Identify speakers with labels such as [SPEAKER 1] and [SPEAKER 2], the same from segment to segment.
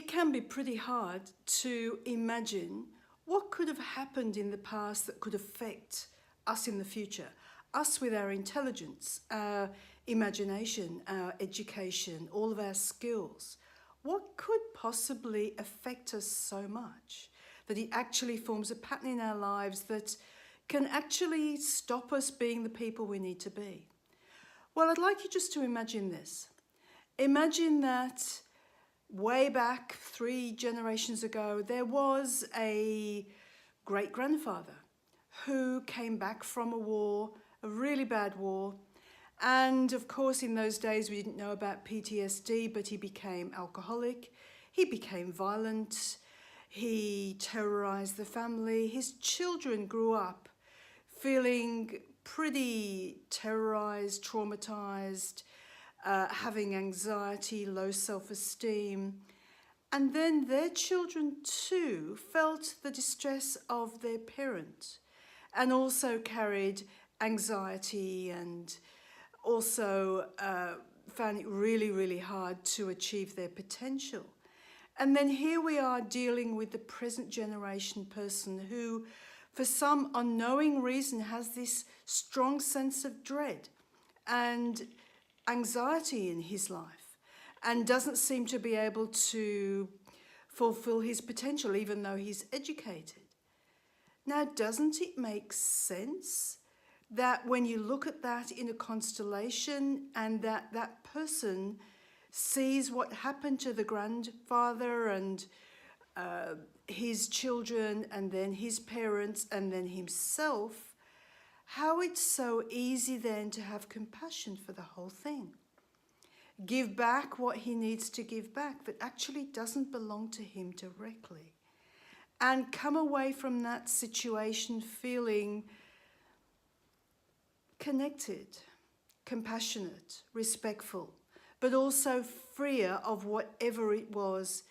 [SPEAKER 1] It can be pretty hard to imagine what could have happened in the past that could affect us in the future, us with our intelligence, our imagination, our education, all of our skills. What could possibly affect us so much that it actually forms a pattern in our lives that can actually stop us being the people we need to be? Well, I'd like you just to imagine this. Imagine that way back 3 generations ago, there was a great-grandfather who came back from a war, a really bad war. And of course, in those days, we didn't know about PTSD, but he became alcoholic. He became violent. He terrorized the family. His children grew up feeling pretty terrorized, traumatized, having anxiety, low self-esteem. And then their children too felt the distress of their parent and also carried anxiety and also found it really, really hard to achieve their potential. And then here we are dealing with the present generation person who, for some unknowing reason, has this strong sense of dread and anxiety in his life and doesn't seem to be able to fulfill his potential even though he's educated. Now, doesn't it make sense that when you look at that in a constellation and that person sees what happened to the grandfather and his children and then his parents and then himself, how it's so easy then to have compassion for the whole thing. Give back what he needs to give back that actually doesn't belong to him directly. And come away from that situation feeling connected, compassionate, respectful, but also freer of whatever it was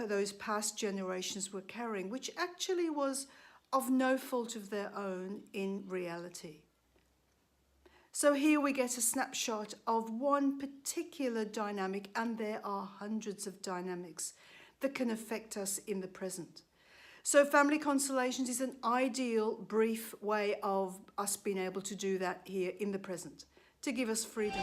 [SPEAKER 1] those past generations were carrying, which actually was of no fault of their own in reality. So here we get a snapshot of one particular dynamic, and there are hundreds of dynamics that can affect us in the present. So family constellations is an ideal, brief way of us being able to do that here in the present, to give us freedom.